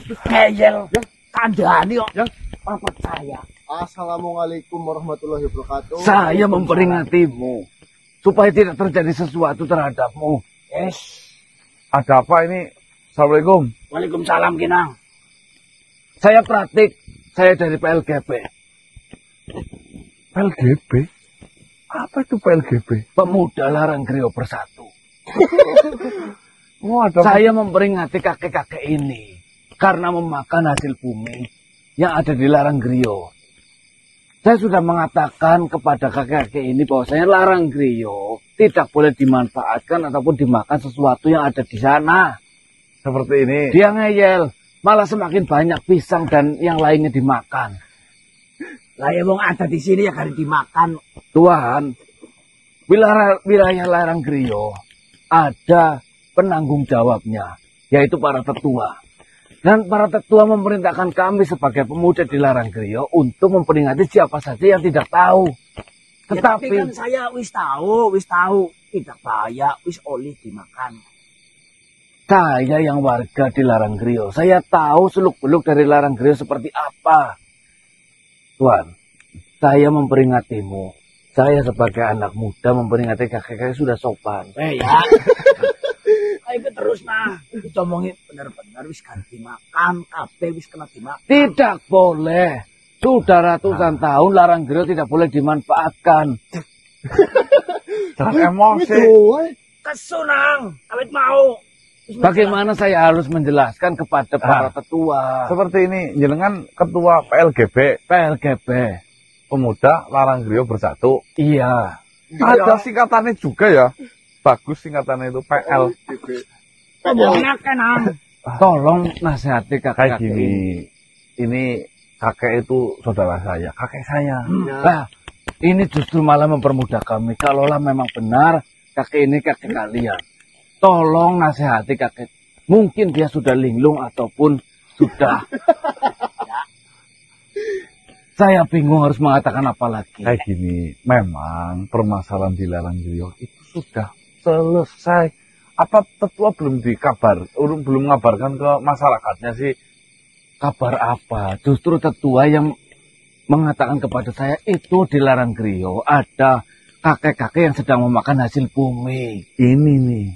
Ngeyel. Kandhani kok. Apa saya? Assalamualaikum warahmatullahi wabarakatuh. Saya memperingatimu supaya tidak terjadi sesuatu terhadapmu. Yes. Ada apa ini? Assalamualaikum. Waalaikumsalam, Kinang. Saya Pratik, saya dari PLGB. PLGB? Apa itu PLGB? Pemuda Larang Griyo Bersatu. Saya Saya memperingati kakek-kakek ini karena memakan hasil bumi yang ada di Larang Griyo. Saya sudah mengatakan kepada kakek-kakek ini bahwasanya Larang Griyo tidak boleh dimanfaatkan ataupun dimakan sesuatu yang ada di sana. seperti ini. Dia ngeyel, malah semakin banyak pisang dan yang lainnya dimakan. Lah ya wong ada di sini ya kan dimakan. Tuhan, wilayah Larang Griyo ada penanggung jawabnya, yaitu para tetua. Dan para tetua memerintahkan kami sebagai pemuda di Larang Griyo untuk memperingati siapa saja yang tidak tahu. Ya, tapi kan Tetapi saya wis tahu, tidak bahaya, wis oleh dimakan. saya yang warga di Larang Griyo, saya tahu seluk-beluk dari Larang Griyo seperti apa. Tuan, saya memperingatimu. Saya sebagai anak muda memperingati kakek-kakek sudah sopan. Ya. Ayo terus nah. Kita omongin benar-benar wis kan dimakan, kabeh wis kena dimakan. Tidak boleh. Sudah ratusan tahun Larang Griyo tidak boleh dimanfaatkan. Jangan emosi. Kesunang, awet mau. Bagaimana saya harus menjelaskan kepada para tetua? Seperti ini, jenengan ketua PLGB, PLGB. Pemuda Larang Griyo Bersatu. Iya. Ada singkatannya juga ya. Bagus singkatannya itu PL. Enak kan, Tolong nasihati Kayak kakek gini. Ini kakek itu saudara saya, kakek saya. Nah, ini justru malah mempermudah kami. Kalaulah memang benar kakek ini kakek kalian. Tolong nasihati kakek. Mungkin dia sudah linglung ataupun sudah. Saya bingung harus mengatakan apa lagi. Kayak gini, memang permasalahan di Larang Griyo itu sudah selesai. Apa tetua belum belum mengabarkan ke masyarakatnya sih? Kabar apa? Justru tetua yang mengatakan kepada saya itu di Larang Griyo ada kakek-kakek yang sedang memakan hasil bumi. Ini nih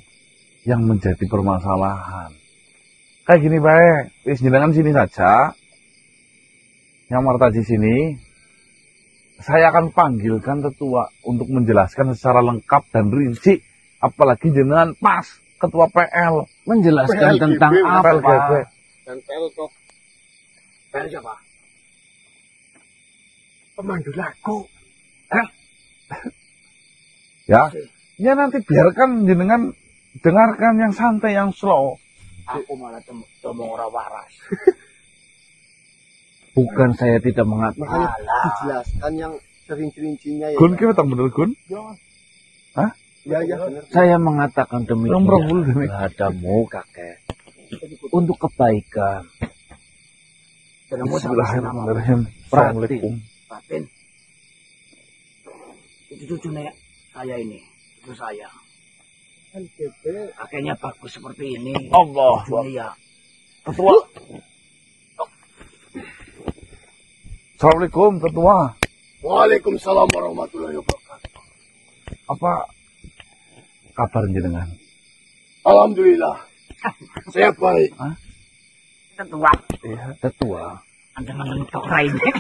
yang menjadi permasalahan. Kayak gini baik, wis jenengan sini saja. Yang Martaji sini, saya akan panggilkan tetua untuk menjelaskan secara lengkap dan rinci. Apalagi jenengan pas ketua PL. Menjelaskan tentang PLGB. apa? Dan PL kok Dari siapa? pemandu lagu. Ya nanti biarkan jenengan dengarkan yang santai, yang slow. Aku malah ngomong ora waras. Bukan saya tidak mengatakan. Makanya dijelaskan yang sering-serincinya ya. Gun kita tak bener Gun? Ya benar. Saya mengatakan demikian Nomor puluh demi. kepadamu kakek. Untuk kebaikan. Bismillahirrahmanirrahim. Assalamualaikum. Batin. Itu cucu nek saya ini. Itu saya. PLGB. Kakeknya bagus seperti ini. Allah. Cucunya ya. Ketua. Assalamualaikum ketua. Waalaikumsalam warahmatullahi wabarakatuh. Apa kabar jenengan? Alhamdulillah. Saya baik. Ketua. Iya. Tetua. Anda menentuk lainnya.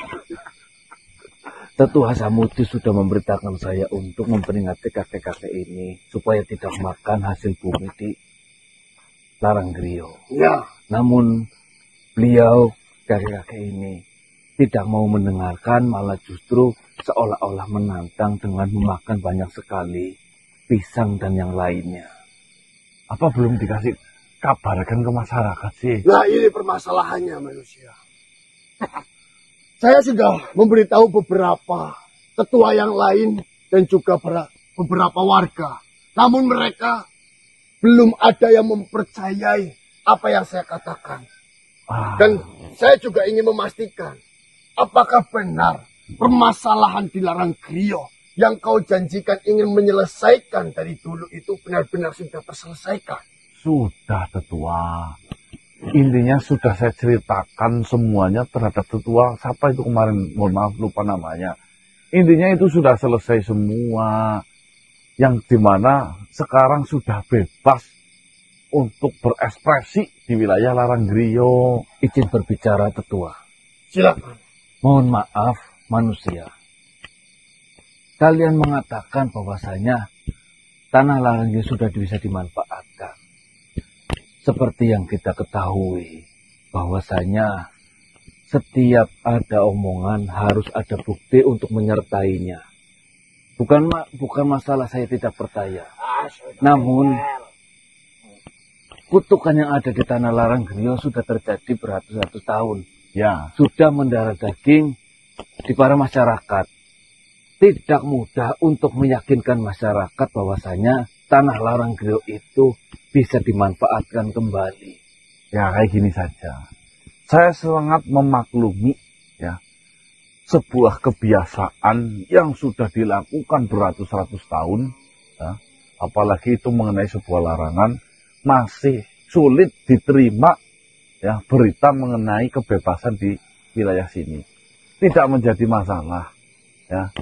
Tetua Samudi sudah memberitakan saya untuk memperingati kakek-kakek ini supaya tidak makan hasil bumi di Larang Griyo. Ya. Namun beliau kakek-kakek ini tidak mau mendengarkan, malah justru seolah-olah menantang dengan memakan banyak sekali pisang dan yang lainnya. Apa belum dikasih kabarkan ke masyarakat sih? Nah ini permasalahannya manusia. Saya sudah memberitahu beberapa ketua yang lain dan juga beberapa warga. Namun mereka belum ada yang mempercayai apa yang saya katakan. Dan saya juga ingin memastikan apakah benar permasalahan di Larang Griyo yang kau janjikan ingin menyelesaikan dari dulu itu benar-benar sudah terselesaikan. Sudah tetua. Intinya sudah saya ceritakan semuanya terhadap tetua. Siapa itu kemarin? Mohon maaf lupa namanya. Intinya itu sudah selesai semua. Yang dimana sekarang sudah bebas untuk berekspresi di wilayah Laranggriyo. Izin berbicara tetua. Silakan. Mohon maaf manusia. Kalian mengatakan bahwasanya tanah Laranggriyo sudah bisa dimanfaatkan. Seperti yang kita ketahui, bahwasanya setiap ada omongan harus ada bukti untuk menyertainya. Bukan masalah saya tidak percaya. Namun, kutukan yang ada di tanah Laranggriyo sudah terjadi beratus-ratus tahun. Ya, Sudah mendarah daging di para masyarakat. Tidak mudah untuk meyakinkan masyarakat bahwasanya tanah Laranggriyo itu bisa dimanfaatkan kembali. ya kayak gini saja. Saya sangat memaklumi ya sebuah kebiasaan yang sudah dilakukan beratus-ratus tahun, ya, apalagi itu mengenai sebuah larangan, masih sulit diterima ya berita mengenai kebebasan di wilayah sini. Tidak menjadi masalah ya.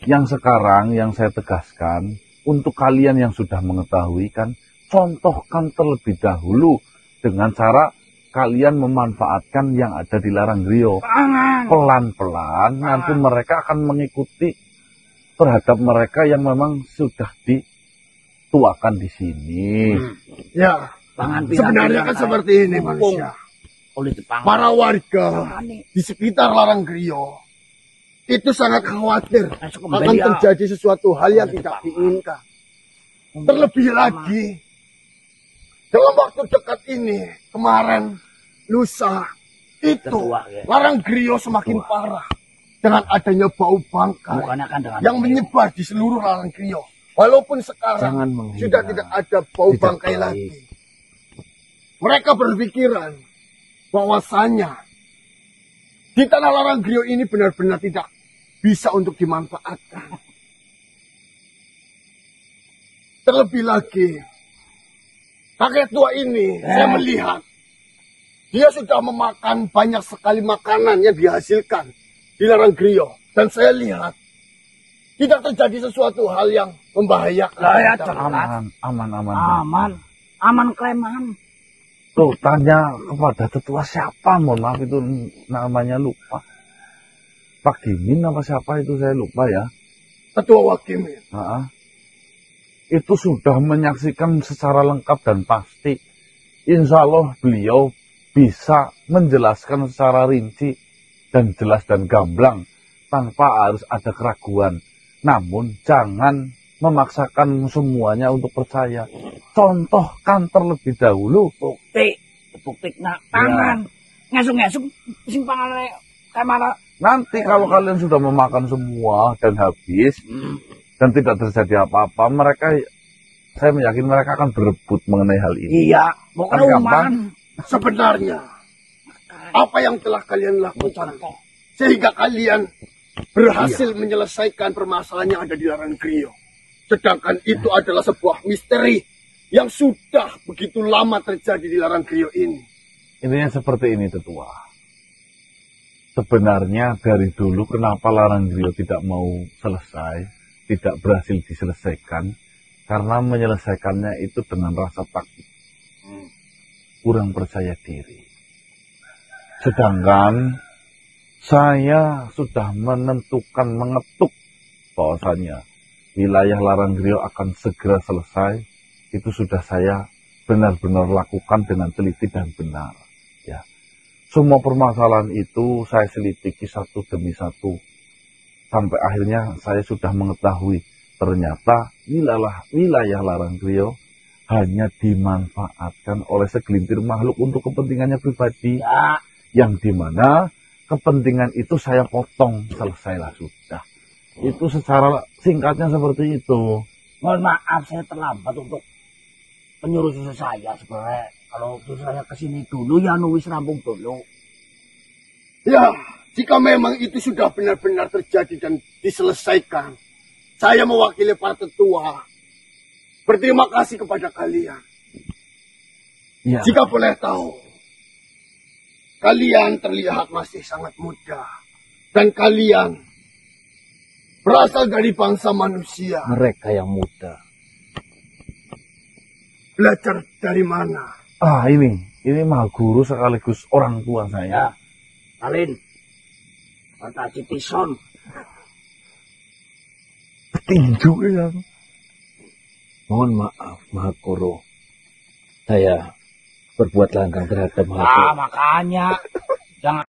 Yang sekarang yang saya tegaskan untuk kalian yang sudah mengetahui kan, contohkan terlebih dahulu dengan cara kalian memanfaatkan yang ada di Laranggriyo. Pelan-pelan nanti mereka akan mengikuti terhadap mereka yang memang sudah dituakan di sini. Ya, sebenarnya kan seperti ini manusia. Para warga di sekitar Laranggriyo itu sangat khawatir akan terjadi sesuatu hal yang tidak diinginkan. Terlebih lagi, dalam waktu dekat ini, kemarin, lusa, itu Laranggriyo semakin parah dengan adanya bau bangkai yang menyebar di seluruh Laranggriyo. Walaupun sekarang sudah tidak ada bau bangkai lagi. Mereka berpikiran bahwasanya di tanah Laranggriyo ini benar-benar tidak bisa untuk dimanfaatkan. Terlebih lagi, kakek tua ini saya melihat dia sudah memakan banyak sekali makanan yang dihasilkan di Laranggriyo. Dan saya lihat tidak terjadi sesuatu hal yang membahayakan. Aman kleman. Tuh tanya kepada tetua siapa, mohon maaf itu namanya lupa. Pak Gimin apa siapa itu saya lupa ya. Tetua Wakimin. Itu sudah menyaksikan secara lengkap dan pasti. Insya Allah beliau bisa menjelaskan secara rinci dan jelas dan gamblang tanpa harus ada keraguan. Namun jangan memaksakan semuanya untuk percaya. Contohkan terlebih dahulu. Bukti nak tangan. Ngesuk-ngesuk sing pangane kamana. Nanti kalau kalian sudah memakan semua dan habis dan tidak terjadi apa-apa, saya yakin mereka akan berebut mengenai hal ini. Iya, bukan gampang. Sebenarnya apa yang telah kalian lakukan sehingga kalian berhasil menyelesaikan permasalahan yang ada di Laranggriyo. Sedangkan itu adalah sebuah misteri yang sudah begitu lama terjadi di Laranggriyo ini. Intinya seperti ini tetua. Sebenarnya dari dulu kenapa Laranggriyo tidak mau selesai, tidak berhasil diselesaikan, karena menyelesaikannya itu dengan rasa takut. Kurang percaya diri. Sedangkan saya sudah menentukan, mengetuk bahwasanya wilayah Laranggriyo akan segera selesai. Itu sudah saya benar-benar lakukan dengan teliti dan benar. Ya. Semua permasalahan itu saya selidiki satu demi satu. Sampai akhirnya saya sudah mengetahui ternyata wilayah Laranggriyo hanya dimanfaatkan oleh segelintir makhluk untuk kepentingannya pribadi. Ya. Yang dimana kepentingan itu saya potong, selesailah sudah. Itu secara singkatnya seperti itu. Mohon maaf saya terlambat untuk penyuruh susu saya sebenarnya. Kalau susu saya kesini dulu ya nulis rampung dulu. Ya, jika memang itu sudah benar-benar terjadi dan diselesaikan, saya mewakili para tetua berterima kasih kepada kalian. Ya. Jika boleh tahu, kalian terlihat masih sangat muda. Dan kalian berasal dari bangsa manusia. Mereka yang muda. Belajar dari mana? Ini mah guru sekaligus orang tua saya. Ya, Alin. Kata Cipison. Tinju ya. Mohon maaf, Mahakoro. Saya berbuat langgang terhadap Mahakoro. Makanya. Jangan